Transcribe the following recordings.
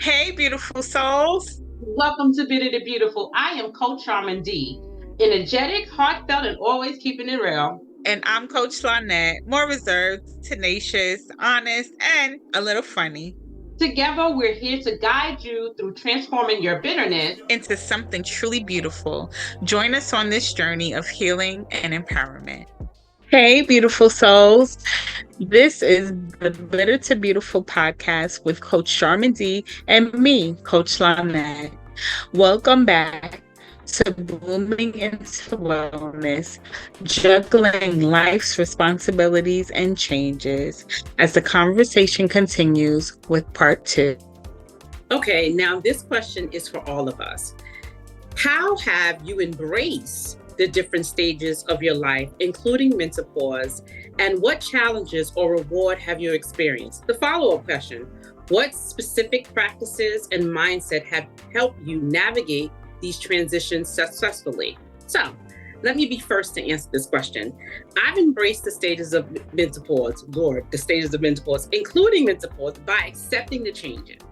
Hey, beautiful souls. Welcome to Bitter to Beautiful. I am Coach Charmin D. Energetic, heartfelt, and always keeping it real. And I'm Coach Lonette, more reserved, tenacious, honest, and a little funny Together, we're here to guide you through transforming your bitterness into something truly beautiful. Join us on this journey of healing and empowerment. Hey, beautiful souls. This is the Bitter to Beautiful podcast with Coach Charmin D and me, Coach Lonette. Welcome back to Blooming into Wellness, juggling life's responsibilities and changes as the conversation continues with part two. Okay, now this question is for all of us. How have you embraced the different stages of your life, including menopause, and what challenges or reward have you experienced? The follow-up question, what specific practices and mindset have helped you navigate these transitions successfully? So, let me be first to answer this question. I've embraced the stages of menopause, the stages of menopause, including menopause, by accepting the changes.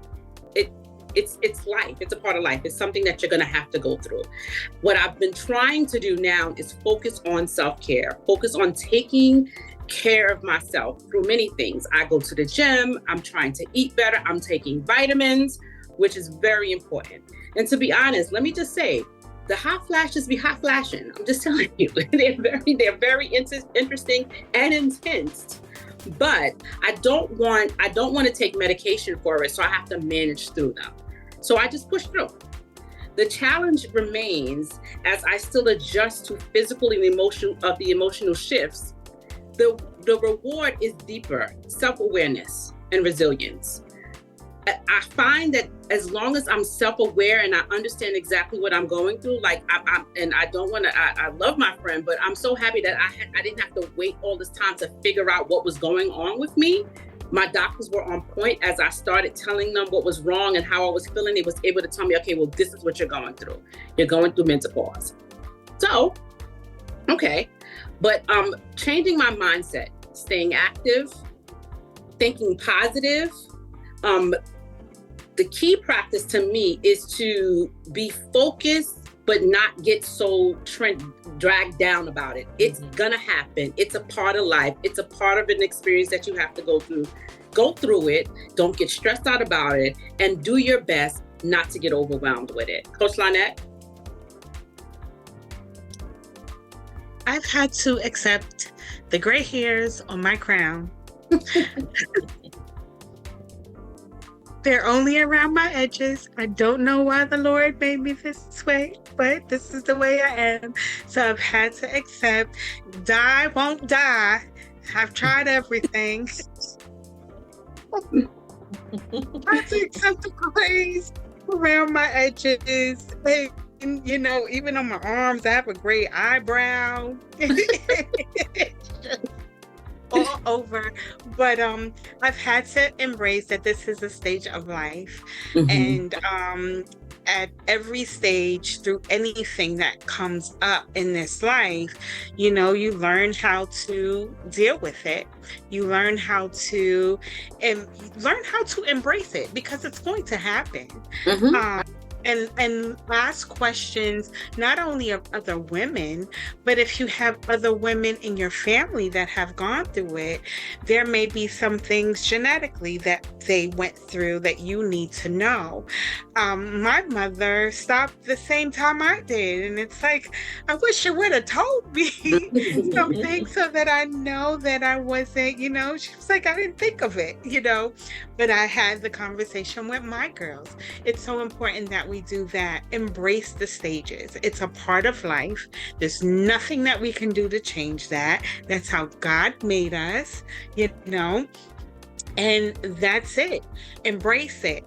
It it's life. It's a part of life. It's something that you're going to have to go through. What I've been trying to do now is focus on self-care, focus on taking care of myself through many things. I go to the gym, I'm trying to eat better, I'm taking vitamins, which is very important. And to be honest, let me just say, the hot flashes be hot flashing. I'm just telling you, they're very interesting and intense. But I don't want to take medication for it, so I have to manage through them. So I just push through. The challenge remains as I still adjust to physical and emotional shifts. The reward is deeper, self-awareness and resilience. I find that as long as I'm self-aware and I understand exactly what I'm going through, like I don't want to, I love my friend, but I'm so happy that I didn't have to wait all this time to figure out what was going on with me. My doctors were on point as I started telling them what was wrong and how I was feeling. They was able to tell me, okay, well, this is what you're going through. You're going through menopause. So, okay. But changing my mindset, staying active, thinking positive. The key practice to me is to be focused but not get so dragged down about it. It's gonna happen. It's a part of life. It's a part of an experience that you have to go through. Go through it. Don't get stressed out about it, and do your best not to get overwhelmed with it. Coach Lonette? I've had to accept the gray hairs on my crown. They're only around my edges. I don't know why the Lord made me this way, but this is the way I am. So I've had to accept, die won't die. I've tried everything. I had to accept the grays around my edges. And, even on my arms, I have a gray eyebrow. All over. But I've had to embrace that this is a stage of life. And at every stage, through anything that comes up in this life, you learn how to deal with it. You learn how to embrace it, because it's going to happen. And ask questions not only of other women, but if you have other women in your family that have gone through it, there may be some things genetically that they went through that you need to know. My mother stopped the same time I did, and it's like, I wish you would have told me something so that I know that I wasn't, she was like, I didn't think of it, but I had the conversation with my girls. It's so important that we do that. Embrace the stages. It's a part of life. There's nothing that we can do to change that. That's how God made us, and that's it. Embrace it.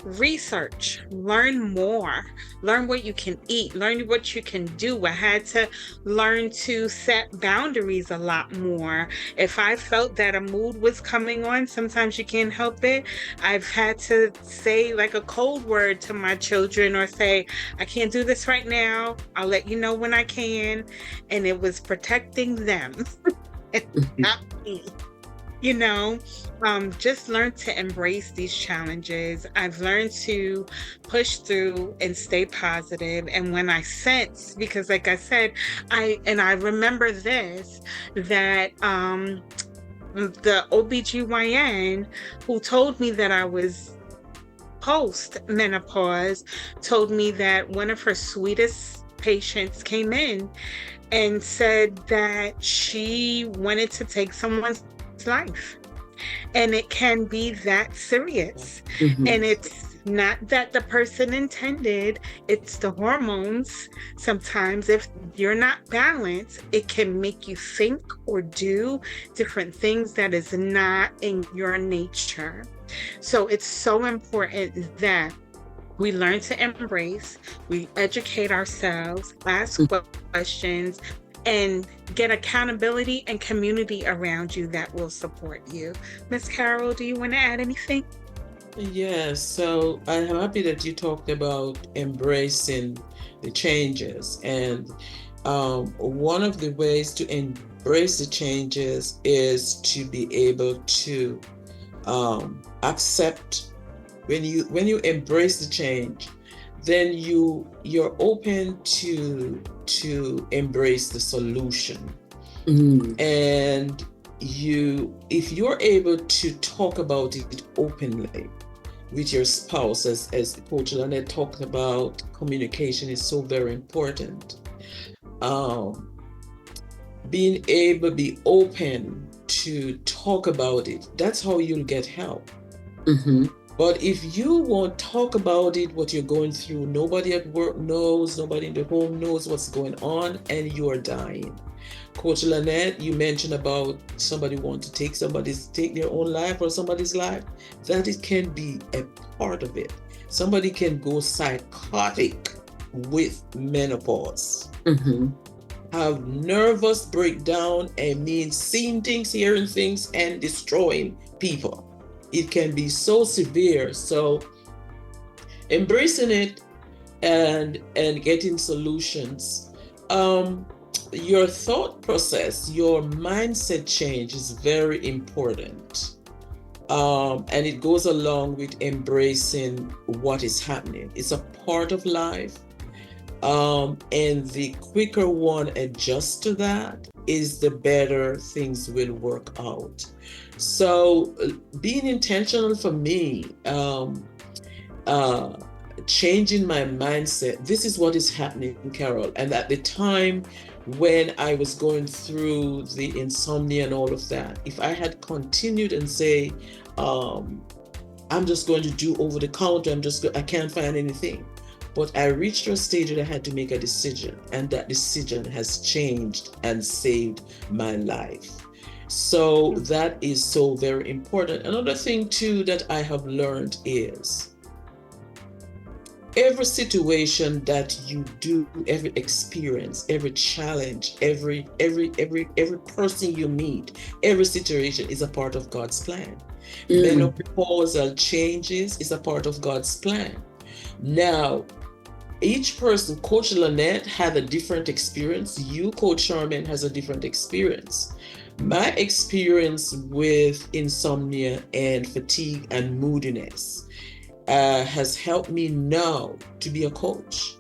Research, learn more, learn what you can eat, learn what you can do. I had to learn to set boundaries a lot more. If I felt that a mood was coming on, sometimes you can't help it. I've had to say like a cold word to my children, or say, I can't do this right now. I'll let you know when I can. And it was protecting them, not me. you know, just learn to embrace these challenges. I've learned to push through and stay positive. And when I sense, because like I said, I remember this, that the OBGYN who told me that I was post menopause told me that one of her sweetest patients came in and said that she wanted to take someone's life. And it can be that serious. Mhm. And it's not that the person intended, it's the hormones. Sometimes, if you're not balanced, it can make you think or do different things that is not in your nature. So it's so important that we learn to embrace, we educate ourselves, ask questions, and get accountability and community around you that will support you. Miss Carol, do you want to add anything? Yes, so I'm happy that you talked about embracing the changes. And one of the ways to embrace the changes is to be able to accept. When you embrace the change, then you're open to embrace the solution. And if you're able to talk about it openly with your spouse, as Coach Lonette talked about, communication is so very important. Being able to be open to talk about it, that's how you'll get help. But if you won't talk about it, what you're going through, nobody at work knows, nobody in the home knows what's going on, and you are dying. Coach Lonette, you mentioned about somebody want to take their own life or somebody's life. That it can be a part of it. Somebody can go psychotic with menopause. Have nervous breakdown and mean seeing things, hearing things, and destroying people. It can be so severe. So embracing it and getting solutions. Your thought process, your mindset change is very important. And it goes along with embracing what is happening. It's a part of life. And the quicker one adjusts to that, is the better things will work out. So being intentional for me, changing my mindset. This is what is happening, Carol. And at the time when I was going through the insomnia and all of that, if I had continued and say, I'm just going to do over the counter, I can't find anything. But I reached a stage that I had to make a decision, and that decision has changed and saved my life. So that is so very important. Another thing too that I have learned is every situation that you do, every experience, every challenge, every person you meet, every situation is a part of God's plan. Menopausal changes is a part of God's plan. Now, each person, Coach Lonette had a different experience. You, Coach Charmin, has a different experience. My experience with insomnia and fatigue and moodiness has helped me now to be a coach.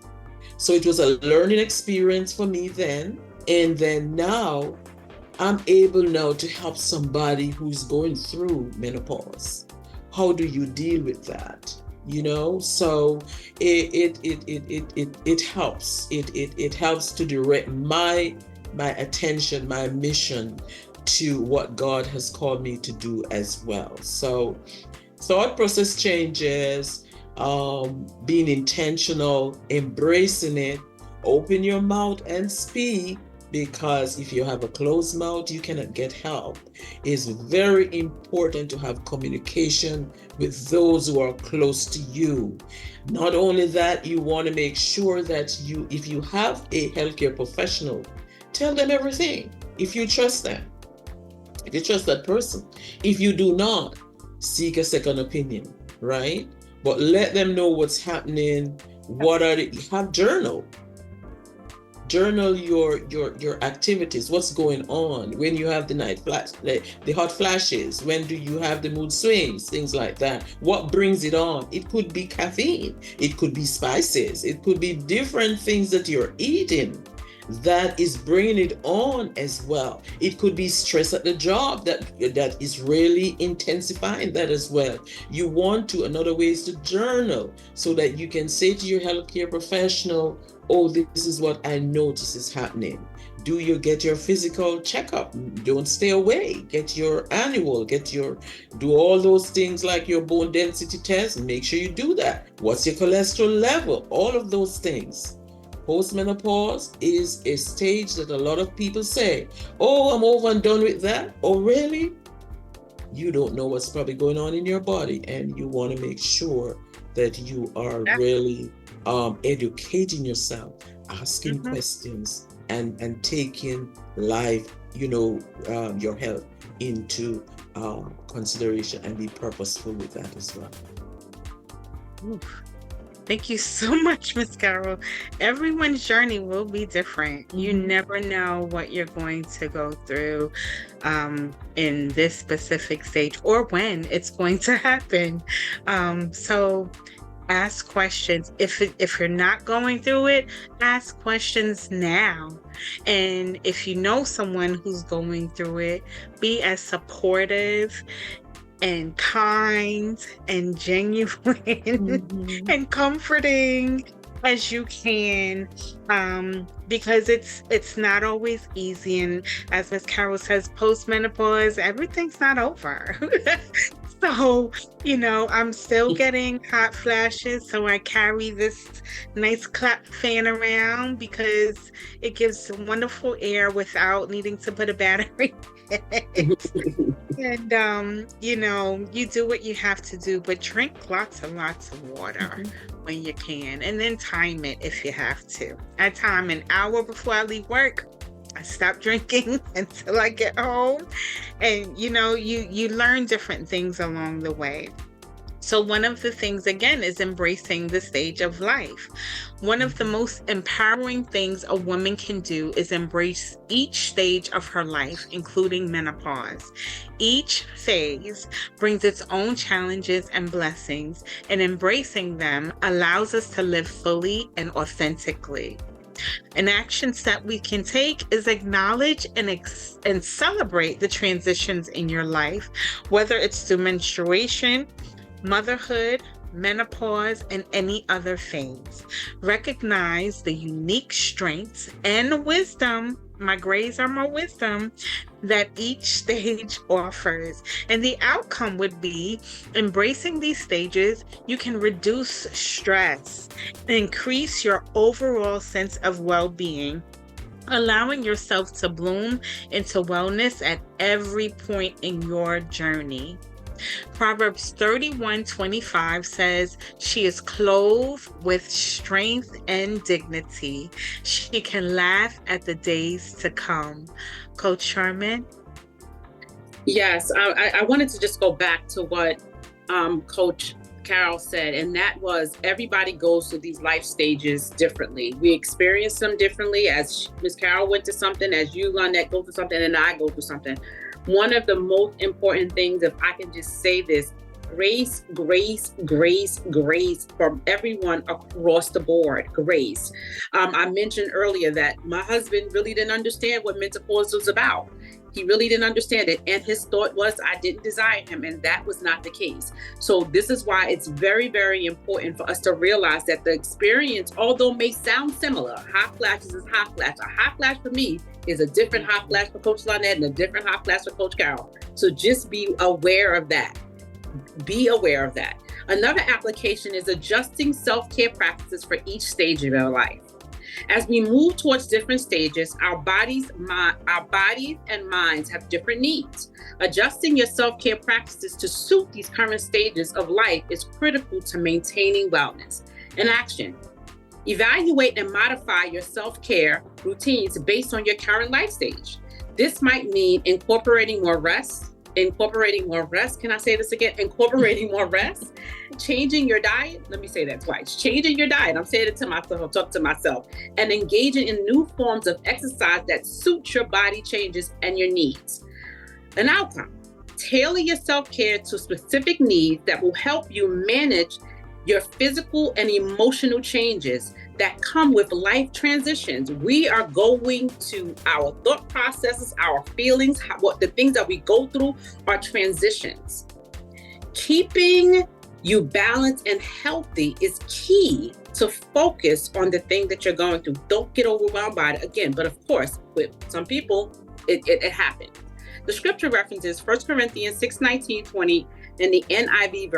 So it was a learning experience for me then. And then now I'm able now to help somebody who's going through menopause. How do you deal with that? So it helps. It helps to direct my attention, my mission to what God has called me to do as well. So thought process changes, being intentional, embracing it, open your mouth and speak, because if you have a closed mouth, you cannot get help. It's very important to have communication with those who are close to you. Not only that, you want to make sure that if you have a healthcare professional, tell them everything. If you trust them, if you trust that person. If you do not, seek a second opinion, right? But let them know what's happening. Have journal your activities, what's going on, when you have the night flash, the hot flashes, when do you have the mood swings, things like that. What brings it on? It could be caffeine, it could be spices, it could be different things that you're eating that is bringing it on as well. It could be stress at the job that is really intensifying that as well. You want to, another way is to journal so that you can say to your healthcare professional, oh, this is what I notice is happening. Get your physical checkup. Don't stay away. Get your annual, do all those things like your bone density test, and make sure you do that. What's your cholesterol level? All of those things. Postmenopause is a stage that a lot of people say, oh, I'm over and done with that. Oh, really? You don't know what's probably going on in your body, and you want to make sure that you are really educating yourself, asking questions, and taking life, your health into consideration, and be purposeful with that as well. Oof. Thank you so much, Miss Carol. Everyone's journey will be different. You never know what you're going to go through in this specific stage, or when it's going to happen. So ask questions. If you're not going through it, ask questions now. And if you know someone who's going through it, be as supportive and kind and genuine and comforting as you can, because it's not always easy. And as Miss Carol says, postmenopause, everything's not over. So, I'm still getting hot flashes, so I carry this nice clap fan around because it gives wonderful air without needing to put a battery in it. And, you do what you have to do, but drink lots and lots of water when you can, and then time it if you have to. I time an hour before I leave work. I stop drinking until I get home. And, you learn different things along the way. So one of the things, again, is embracing the stage of life. One of the most empowering things a woman can do is embrace each stage of her life, including menopause. Each phase brings its own challenges and blessings, and embracing them allows us to live fully and authentically. An action step we can take is acknowledge and celebrate the transitions in your life, whether it's through menstruation, motherhood, menopause, and any other phase. Recognize the unique strengths and wisdom, my grays are my wisdom, that each stage offers. And the outcome would be embracing these stages. You can reduce stress, increase your overall sense of well-being, allowing yourself to bloom into wellness at every point in your journey. Proverbs 31:25 says, she is clothed with strength and dignity. She can laugh at the days to come. Coach Charmin? Yes, I wanted to just go back to what Coach Carol said, and that was everybody goes through these life stages differently. We experience them differently. As Ms. Carol went to something, as you, Lonette, go through something, and I go through something. One of the most important things, if I can just say this, grace from everyone across the board. Grace. I mentioned earlier that my husband really didn't understand what menopause was about. He really didn't understand it. And his thought was I didn't desire him. And that was not the case. So this is why it's very, very important for us to realize that the experience, although may sound similar, hot flashes is hot flash. A hot flash for me is a different hot flash for Coach Lonette and a different hot flash for Coach Carol. So just be aware of that. Be aware of that. Another application is adjusting self-care practices for each stage of our life. As we move towards different stages, our bodies and minds have different needs. Adjusting your self-care practices to suit these current stages of life is critical to maintaining wellness. In action, evaluate and modify your self-care routines based on your current life stage. This might mean incorporating more rest, incorporating more rest. Can I say this again? Incorporating more rest, changing your diet. Let me say that twice. Changing your diet. I'm saying it to myself. I'm talking to myself. And engaging in new forms of exercise that suit your body changes and your needs. An outcome. Tailor your self-care to specific needs that will help you manage your physical and emotional changes that come with life transitions. We are going to our thought processes, our feelings, what the things that we go through are transitions. Keeping you balanced and healthy is key to focus on the thing that you're going through. Don't get overwhelmed by it again. But of course, with some people, it happens. The scripture references 1 Corinthians 6:19-20 in the NIV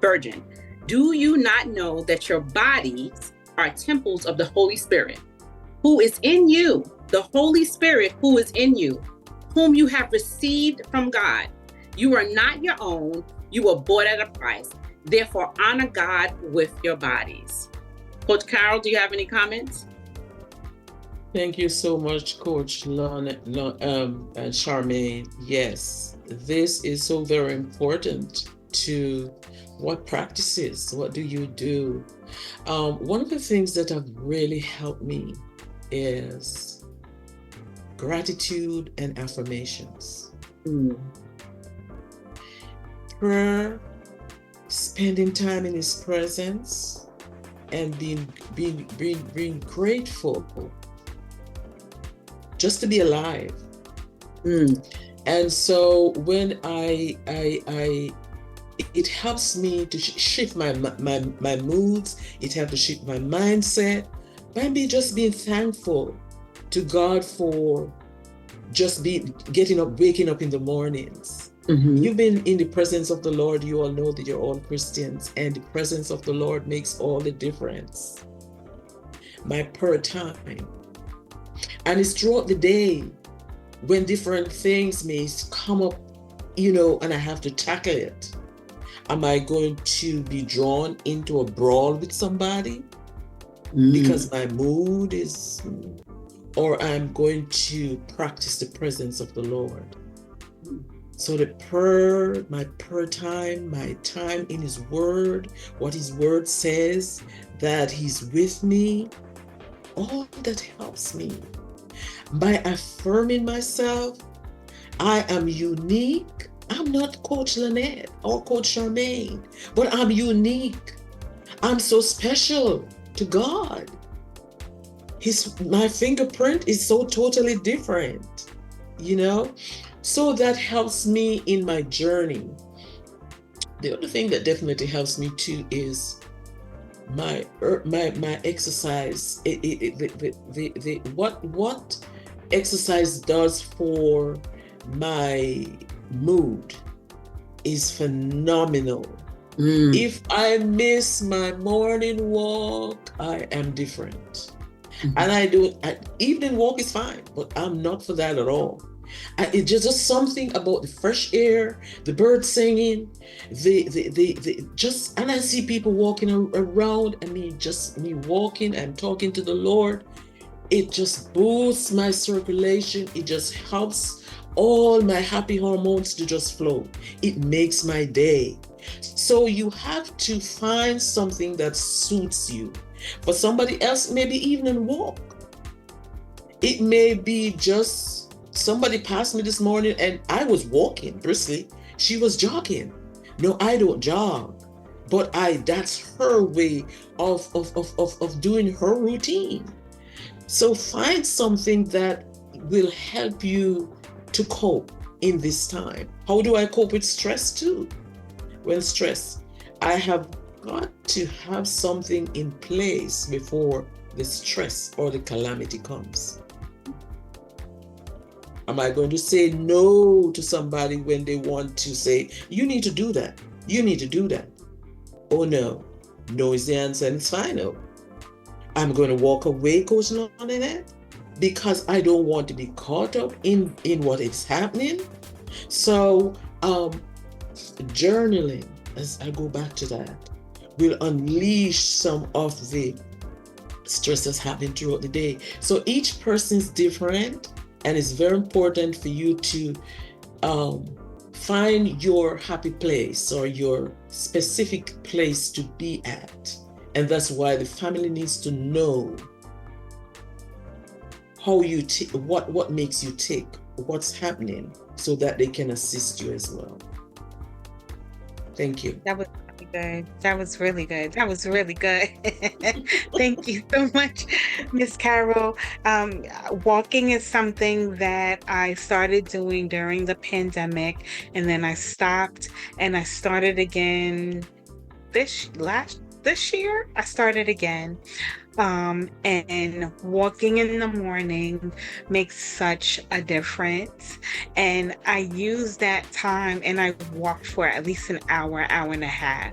version. Do you not know that your bodies are temples of the Holy Spirit, who is in you, the Holy Spirit who is in you, whom you have received from God? You are not your own. You were bought at a price. Therefore, honor God with your bodies. Coach Carol, do you have any comments? Thank you so much, Coach Lonette, and Charmaine. Yes, this is so very important to what practices, what do you do? One of the things that have really helped me is gratitude and affirmations. Prayer, spending time in His presence, and being grateful just to be alive. And so when it helps me to shift my moods. It helps to shift my mindset by just being thankful to God for just waking up in the mornings. You've been in the presence of the Lord. You all know that you're all Christians, and the presence of the Lord makes all the difference. My prayer time. And it's throughout the day when different things may come up, and I have to tackle it. Am I going to be drawn into a brawl with somebody because my mood is, or I'm going to practice the presence of the Lord? So my prayer time, my time in His Word, what His Word says, that He's with me, all that helps me. By affirming myself, I am unique. I'm not Coach Lonette or Coach Charmaine, but I'm unique. I'm so special to God. My fingerprint is so totally different, So that helps me in my journey. The other thing that definitely helps me too is my exercise. What exercise does for my mood is phenomenal. If I miss my morning walk, I am different. And evening walk is fine, but I'm not for that at all. It's just something about the fresh air, the birds singing, and I see people walking around, and me walking and talking to the Lord. It just boosts my circulation. It just helps all my happy hormones to just flow. It makes my day. So you have to find something that suits you. For somebody else, maybe evening walk. It may be just somebody passed me this morning and I was walking briskly. She was jogging. No, I don't jog, but that's her way of doing her routine. So find something that will help you to cope in this time. How do I cope with stress too? When stressed, I have got to have something in place before the stress or the calamity comes. Am I going to say no to somebody when they want to say, you need to do that, you need to do that? Oh no, no is the answer, and it's final. I'm going to walk away, Coach Lonette, because I don't want to be caught up in what is happening. So journaling, as I go back to that, will unleash some of the stress that's happening throughout the day. So each person's different, and it's very important for you to find your happy place or your specific place to be at. And that's why the family needs to know how you what makes you tick, what's happening, so that they can assist you as well. Thank you. That was really good. That was really good. That was really good. Thank you so much, Miss Carol. Walking is something that I started doing during the pandemic, and then I stopped, and I started again this year. I started again. And walking in the morning makes such a difference. And I use that time and I walk for at least an hour, hour and a half.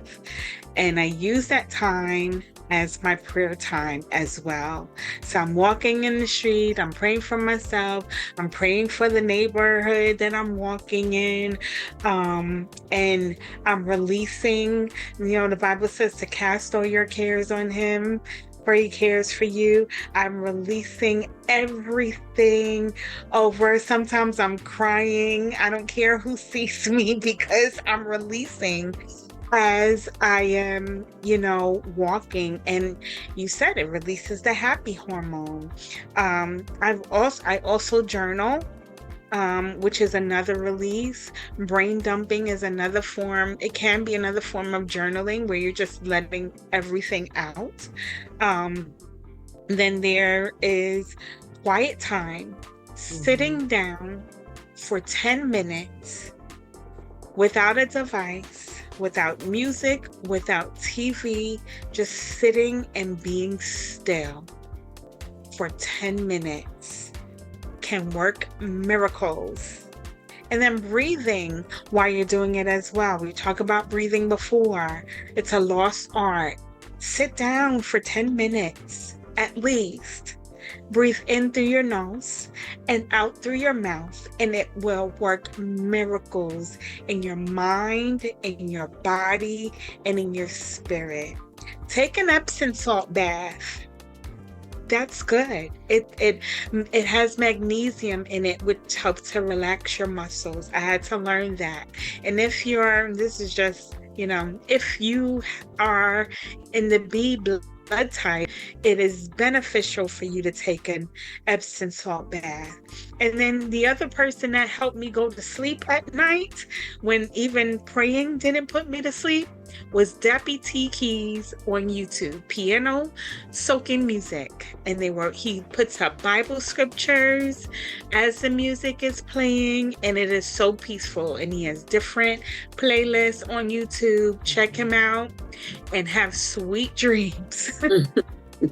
And I use that time as my prayer time as well. So I'm walking in the street, I'm praying for myself, I'm praying for the neighborhood that I'm walking in, and I'm releasing, the Bible says to cast all your cares on him, for he cares for you. I'm releasing everything over. Sometimes I'm crying. I don't care who sees me because I'm releasing as I am, walking. And you said it releases the happy hormone. I also journal, which is another release. Brain dumping is another form. It can be another form of journaling where you're just letting everything out. Then there is quiet time, sitting down for 10 minutes without a device, without music, without TV, just sitting and being still for 10 minutes can work miracles. And then breathing while you're doing it as well. We talked about breathing before. It's a lost art. Sit down for 10 minutes at least. Breathe in through your nose and out through your mouth, and it will work miracles in your mind, in your body, and in your spirit. Take an Epsom salt bath. That's good. It has magnesium in it, which helps to relax your muscles. I had to learn that. And if you are in the B blood type, it is beneficial for you to take an Epsom salt bath. And then the other person that helped me go to sleep at night, when even praying didn't put me to sleep, was Debbie T. Keys on YouTube, piano soaking music. And he puts up Bible scriptures as the music is playing, and it is so peaceful. And he has different playlists on YouTube. Check him out and have sweet dreams.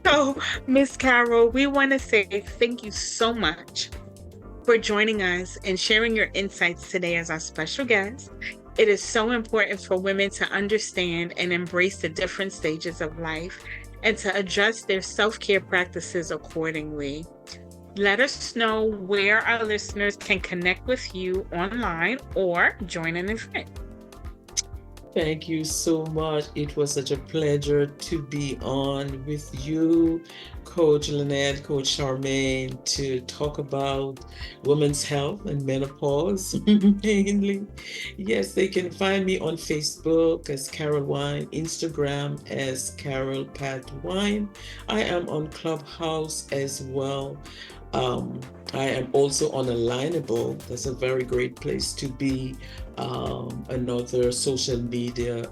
So, Miss Carol, we want to say thank you so much for joining us and sharing your insights today as our special guest. It is so important for women to understand and embrace the different stages of life and to adjust their self-care practices accordingly. Let us know where our listeners can connect with you online or join an event. Thank you so much. It was such a pleasure to be on with you, Coach Lonette, Coach Charmin, to talk about women's health and menopause mainly. Yes, they can find me on Facebook as Carol Whyne, Instagram as Carol Pat Whyne. I am on Clubhouse as well. I am also on Alignable. That's a very great place to be. Another social media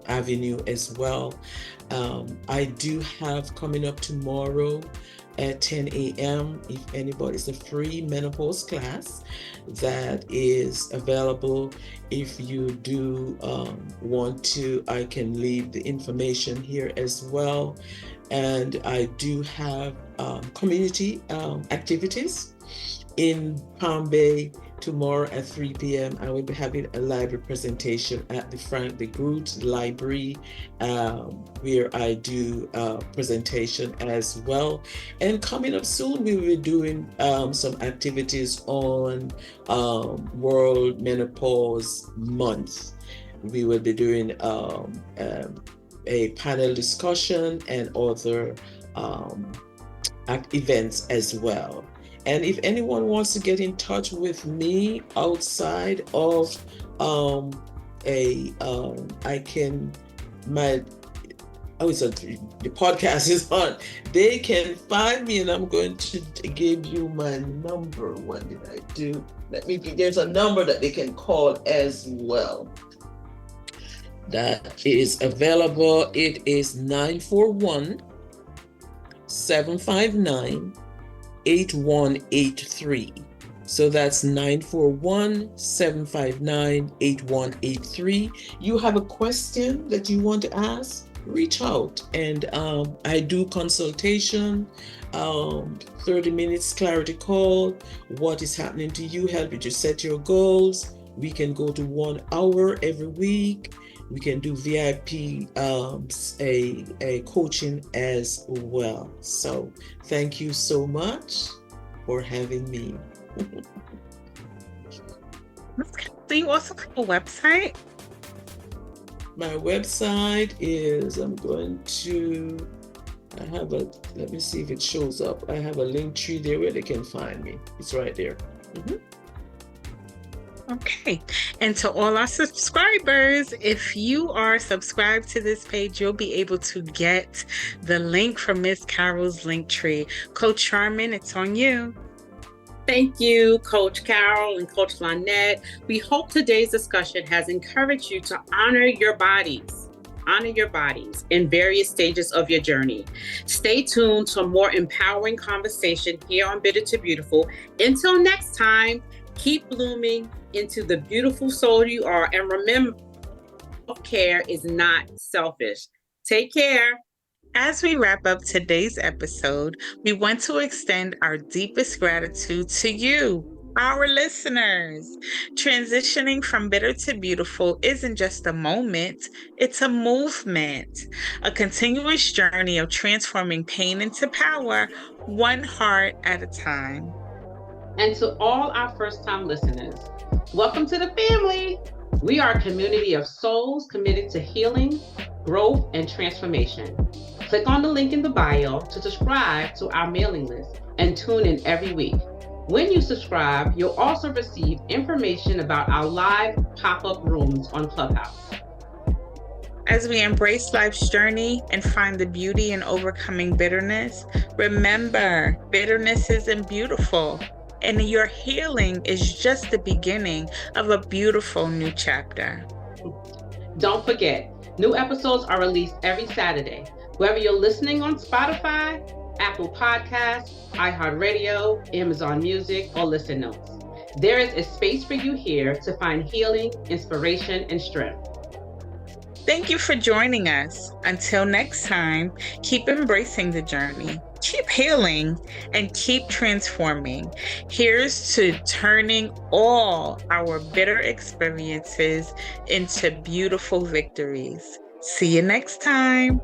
avenue as well. I do have coming up tomorrow at 10 a.m. if anybody's a free menopause class that is available. If you do want to, I can leave the information here as well. And I do have community activities in Palm Bay. Tomorrow at 3 p.m. I will be having a library presentation at the Frank de Groot Library, where I do a presentation as well. And coming up soon, we will be doing some activities on World Menopause Month. We will be doing a panel discussion and other events as well. And if anyone wants to get in touch with me outside of I can, my, oh, it's the podcast is on. They can find me, and I'm going to give you my number. What did I do? There's a number that they can call as well. That is available. It is 941-759-8183. So that's 941-759-8183. You have a question that you want to ask? Reach out, and I do consultation, 30 minutes clarity call. What is happening to you? Help you to set your goals. We can go to 1 hour every week. We can do VIP a coaching as well. So thank you so much for having me. Do you also have a website? My website is, let me see if it shows up. I have a link tree there where they can find me. It's right there. Okay. And to all our subscribers, if you are subscribed to this page, you'll be able to get the link from Miss Carol's link tree. Coach Charmin, it's on you. Thank you, Coach Carol and Coach Lonette. We hope today's discussion has encouraged you to honor your bodies in various stages of your journey. Stay tuned to a more empowering conversation here on Bitter to Beautiful. Until next time, keep blooming into the beautiful soul you are. And remember, self-care is not selfish. Take care. As we wrap up today's episode, we want to extend our deepest gratitude to you, our listeners. Transitioning from bitter to beautiful isn't just a moment, it's a movement, a continuous journey of transforming pain into power, one heart at a time. And to all our first-time listeners, welcome to the family. We are a community of souls committed to healing, growth, and transformation. Click on the link in the bio to subscribe to our mailing list and tune in every week. When you subscribe, you'll also receive information about our live pop-up rooms on Clubhouse. As we embrace life's journey and find the beauty in overcoming bitterness, remember, bitterness isn't beautiful, and your healing is just the beginning of a beautiful new chapter. Don't forget, new episodes are released every Saturday. Whether you're listening on Spotify, Apple Podcasts, iHeartRadio, Amazon Music, or Listen Notes, there is a space for you here to find healing, inspiration, and strength. Thank you for joining us. Until next time, keep embracing the journey, keep healing, and keep transforming. Here's to turning all our bitter experiences into beautiful victories. See you next time.